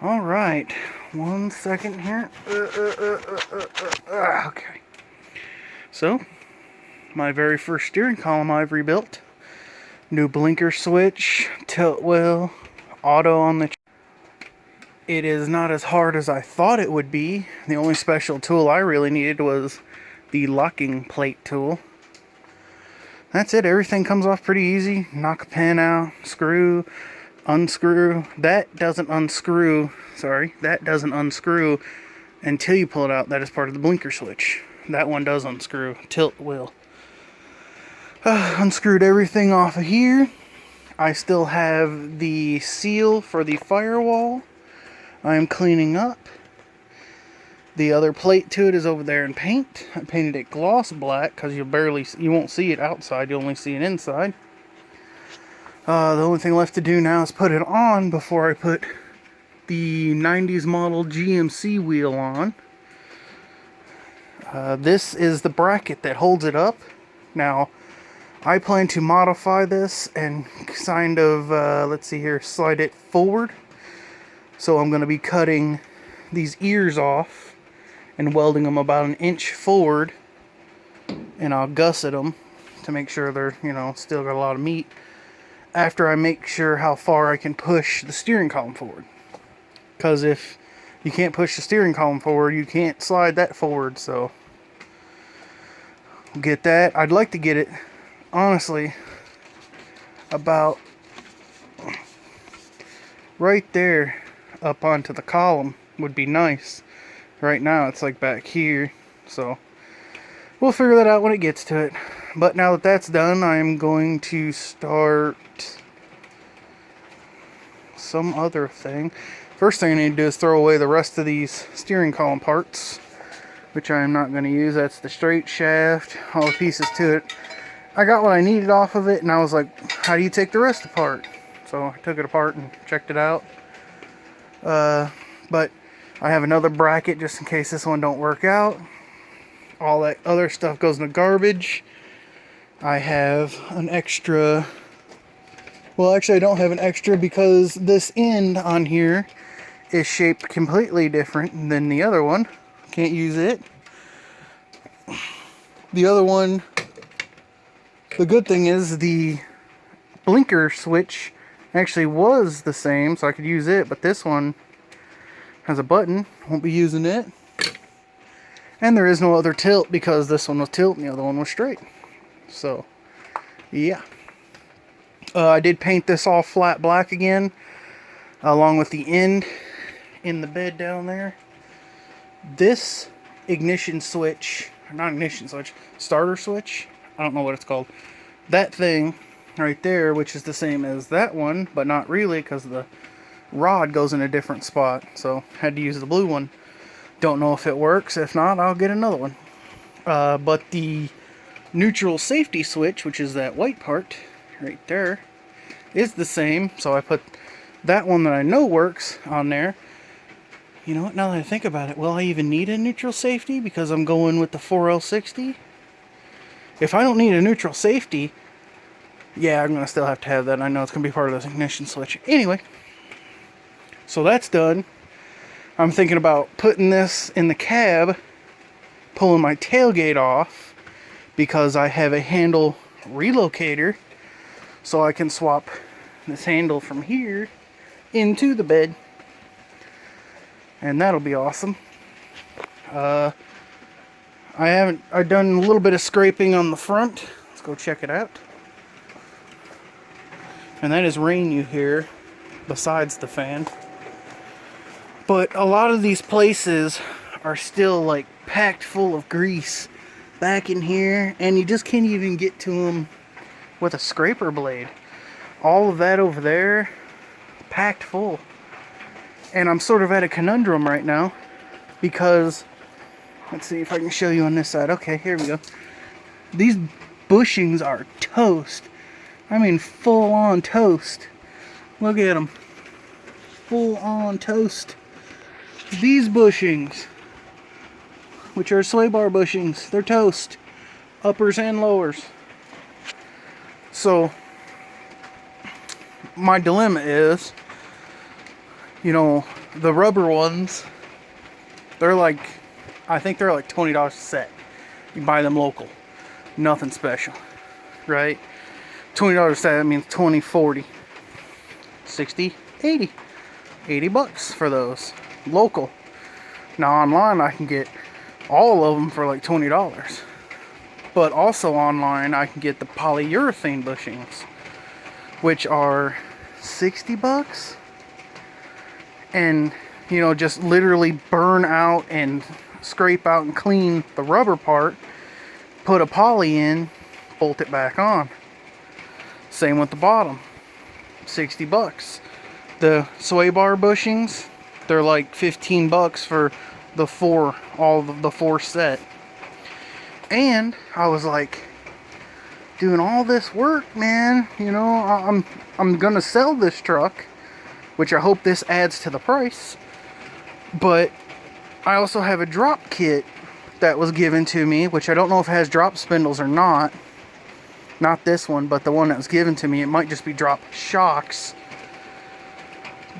All right, 1 second here. Okay. So, my very first steering column I've rebuilt. New blinker switch, tilt wheel, auto on the... It is not as hard as I thought it would be. The only special tool I really needed was the locking plate tool. That's it. Everything comes off pretty easy. Knock a pin out, screw, unscrew. That doesn't unscrew. Sorry, that doesn't unscrew until you pull it out. That is part of the blinker switch. That one does unscrew. Tilt wheel. Unscrewed everything off of here. I still have the seal for the firewall. I am cleaning up. The other plate to it is over there in paint. I painted it gloss black because you won't see it outside. You only see it inside. The only thing left to do now is put it on before I put the 90s model GMC wheel on. This is the bracket that holds it up. Now, I plan to modify this and kind of, let's see here, slide it forward. So I'm going to be cutting these ears off and welding them about an inch forward. And I'll gusset them to make sure they're, still got a lot of meat. After I make sure how far I can push the steering column forward. Because if you can't push the steering column forward, you can't slide that forward. So, get that. I'd like to get it, honestly, about right there up onto the column would be nice. Right now it's like back here. So, we'll figure that out when it gets to it. But now that that's done, I'm going to start some other thing. First thing I need to do is throw away the rest of these steering column parts, which I am not going to use. That's the straight shaft, all the pieces to it. I got what I needed off of it, and I was like, how do you take the rest apart? So I took it apart and checked it out. But I have another bracket just in case this one don't work out. All that other stuff goes in the garbage. I have an extra... Well, actually, I don't have an extra because this end on here is shaped completely different than the other one. Can't use it. The other one, the good thing is the blinker switch actually was the same, so I could use it, but this one has a button. Won't be using it. And there is no other tilt because this one was tilt and the other one was straight. So, yeah. I did paint this all flat black again, along with the end in the bed down there. This ignition switch, not ignition switch, starter switch, I don't know what it's called. That thing right there, which is the same as that one, but not really because the rod goes in a different spot. So, had to use the blue one. Don't know if it works. If not, I'll get another one. But the neutral safety switch, which is that white part right there, is the same. So I put that one that I know works on there. You know what, now that I think about it, will I even need a neutral safety because I'm going with the 4L60? If I don't need a neutral safety, yeah, I'm going to still have to have that. I know it's going to be part of this ignition switch. Anyway, so that's done. I'm thinking about putting this in the cab, pulling my tailgate off because I have a handle relocator. So I can swap this handle from here into the bed. And that'll be awesome. I've done a little bit of scraping on the front. Let's go check it out. And that is rain you hear besides the fan. But a lot of these places are still like packed full of grease back in here. And you just can't even get to them with a scraper blade. All of that over there, packed full. And I'm sort of at a conundrum right now because, let's see if I can show you on this side. Okay, here we go. These bushings are toast. I mean full on toast. Look at them. Full on toast. These bushings, which are sway bar bushings, they're toast. Uppers and lowers. So, my dilemma is, You know, the rubber ones, they're like, I think they're like $20 a set. You buy them local. Nothing special, right? $20 a set, that means 20, 40, 60, 80. 80 bucks for those. Local. Now online I can get all of them for like $20. But also online I can get the polyurethane bushings, which are 60 bucks. And, you know, just literally burn out and scrape out and clean the rubber part, put a poly in, bolt it back on. Same with the bottom. 60 bucks. The sway bar bushings, they're like 15 bucks for the four, all of the four set. And I was like, doing all this work, man, you know, I'm gonna sell this truck, which I hope this adds to the price. But I also have a drop kit that was given to me, which I don't know if it has drop spindles or not. Not this one, but the one that was given to me. It might just be drop shocks.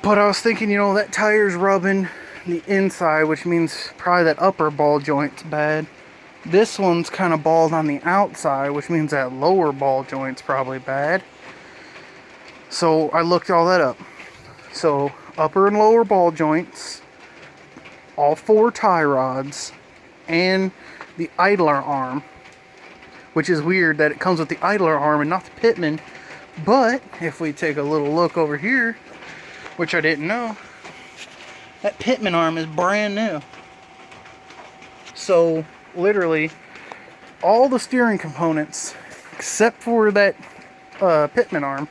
But I was thinking, you know, that tire's rubbing the inside, which means probably that upper ball joint's bad. This one's kind of bald on the outside, which means that lower ball joint's probably bad. So I looked all that up. So upper and lower ball joints, all four tie rods, and the idler arm, which is weird that it comes with the idler arm and not the pitman. But if we take a little look over here, which I didn't know, that pitman arm is brand new. So literally all the steering components except for that pitman arm,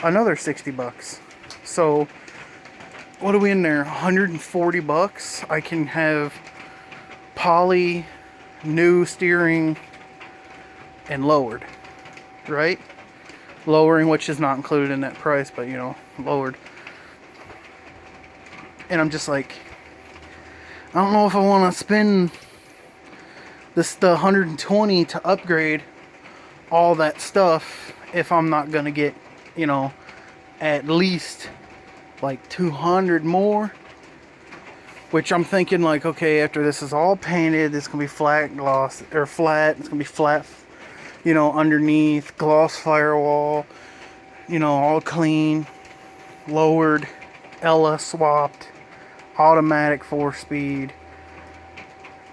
another 60 bucks. So what are we in there, 140 bucks? I can have poly, new steering, and lowered, right? Lowering, which is not included in that price, but you know, lowered. And I'm just like, I don't know if I want to spend the 120 to upgrade all that stuff if I'm not gonna get, you know, at least like 200 more. Which I'm thinking like, okay, after this is all painted, it's gonna be flat gloss or flat. It's gonna be flat, you know, underneath, gloss firewall, you know, all clean, lowered, Ella swapped, automatic 4-speed.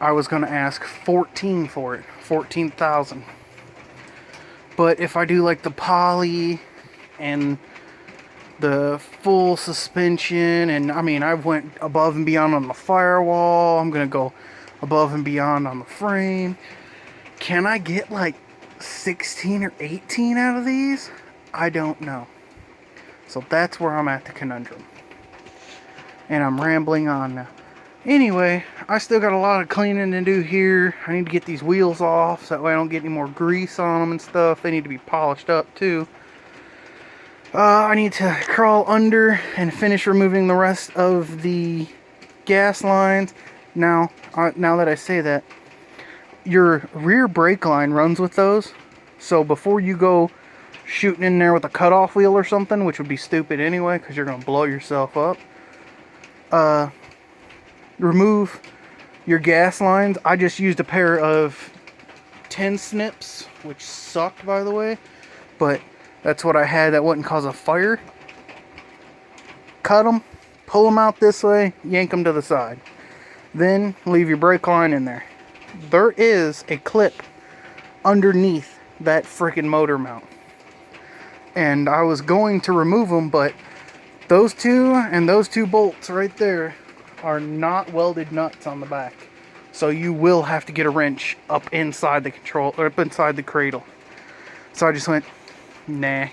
I was gonna ask 14 for it, 14,000. But if I do like the poly and the full suspension, and I mean, I went above and beyond on the firewall, I'm gonna go above and beyond on the frame. Can I get like 16 or 18 out of these? I don't know. So that's where I'm at the conundrum. And I'm rambling on now. Anyway, I still got a lot of cleaning to do here. I need to get these wheels off so that way I don't get any more grease on them and stuff. They need to be polished up too. I need to crawl under and finish removing the rest of the gas lines. Now that I say that, your rear brake line runs with those. So before you go shooting in there with a cutoff wheel or something, which would be stupid anyway because you're going to blow yourself up, remove your gas lines. I just used a pair of 10 snips, which sucked, by the way, but that's what I had that wouldn't cause a fire. Cut them, pull them out this way, yank them to the side. Then leave your brake line in there. There is a clip underneath that freaking motor mount. And I was going to remove them, but those two and those two bolts right there are not welded nuts on the back. So you will have to get a wrench up inside the control, or up inside the cradle. So I just went, nah.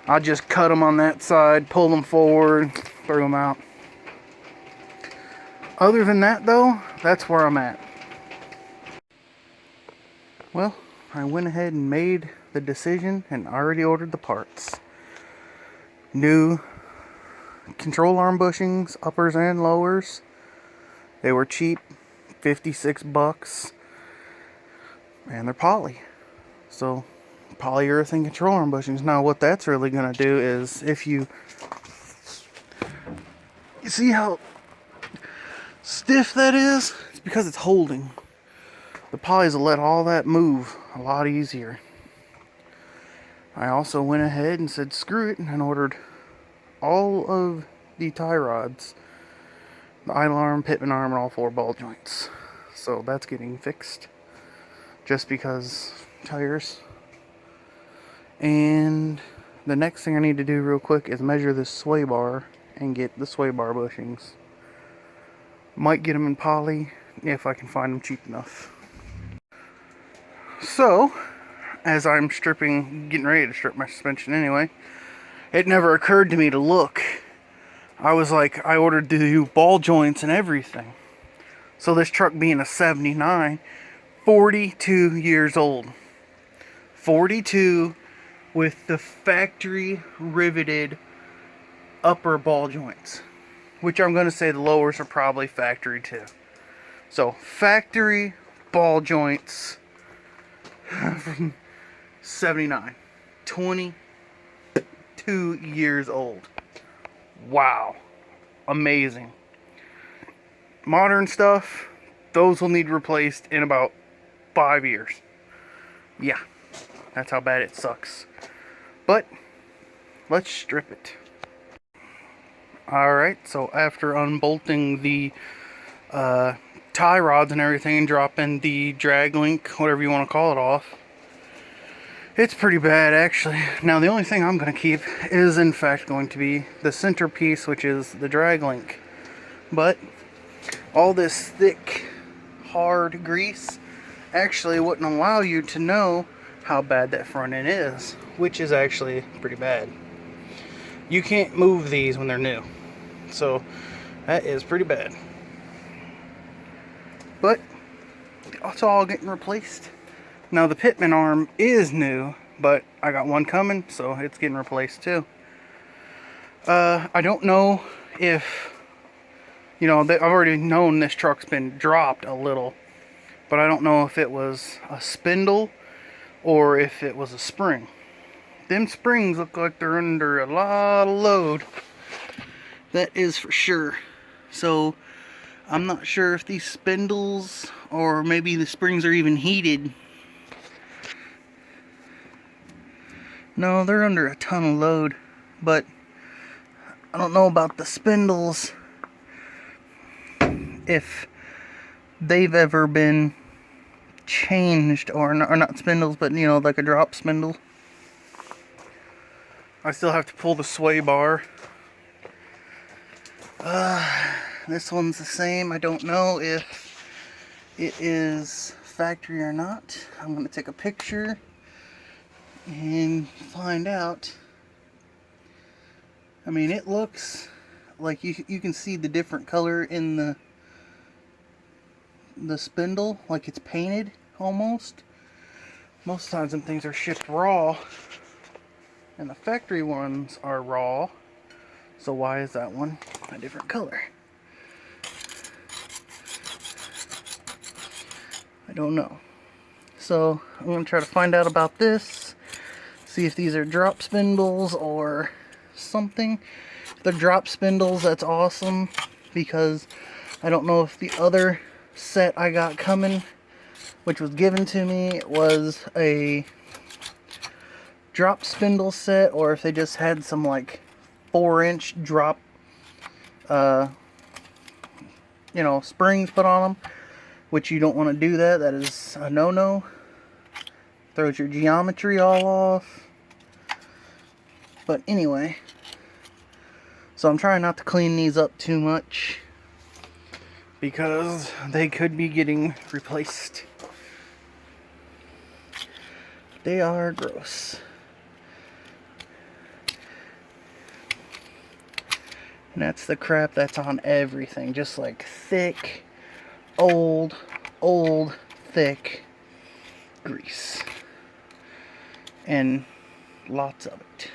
I'll just cut them on that side, pull them forward, throw them out. Other than that though, that's where I'm at. Well, I went ahead and made the decision and already ordered the parts. New control arm bushings, uppers and lowers. They were cheap, 56 bucks. And they're poly. So polyurethane control arm bushings. Now what that's really going to do is if you You see how stiff that is? It's because it's holding. The polys will let all that move a lot easier. I also went ahead and said screw it and ordered all of the tie rods, the idle arm, pitman arm, and all 4 ball joints. So that's getting fixed just because tires. And the next thing I need to do real quick is measure this sway bar and get the sway bar bushings. Might get them in poly if I can find them cheap enough. So, as I'm getting ready to strip my suspension anyway, it never occurred to me to look. I was like, I ordered the new ball joints and everything. So this truck being a 79, 42 years old. 42 with the factory riveted upper ball joints. Which I'm going to say the lowers are probably factory too. So, factory ball joints from 79. 22 years old. Wow. Amazing. Modern stuff, those will need replaced in about 5 years. Yeah. That's how bad it sucks. But, let's strip it. Alright, so after unbolting the tie rods and everything and dropping the drag link, whatever you want to call it, off, it's pretty bad actually. Now the only thing I'm going to keep is in fact going to be the centerpiece, which is the drag link. But all this thick, hard grease actually wouldn't allow you to know how bad that front end is, which is actually pretty bad. You can't move these when they're new. So, that is pretty bad. But, it's all getting replaced. Now, the pitman arm is new, but I got one coming, so it's getting replaced too. I don't know if, I've already known this truck's been dropped a little, but I don't know if it was a spindle or if it was a spring. Them springs look like they're under a lot of load. That is for sure. So, I'm not sure if these spindles or maybe the springs are even heated. No, they're under a ton of load. But, I don't know about the spindles. If they've ever been changed, or not spindles, but like a drop spindle. I still have to pull the sway bar. This one's the same. I don't know if it is factory or not. I'm going to take a picture and find out. I mean, it looks like you can see the different color in the spindle, like it's painted almost. Most times them things are shipped raw, and the factory ones are raw. So why is that one a different color? I don't know. So I'm going to try to find out about this. See if these are drop spindles or something. If they're drop spindles, that's awesome. Because I don't know if the other set I got coming, which was given to me, was a drop spindle set, or if they just had some like 4-inch drop springs put on them, which you don't want to do that. That is a no-no. Throws your geometry all off. But anyway, so I'm trying not to clean these up too much because they could be getting replaced. They are gross. And that's the crap that's on everything. Just like thick, old, thick grease. And lots of it.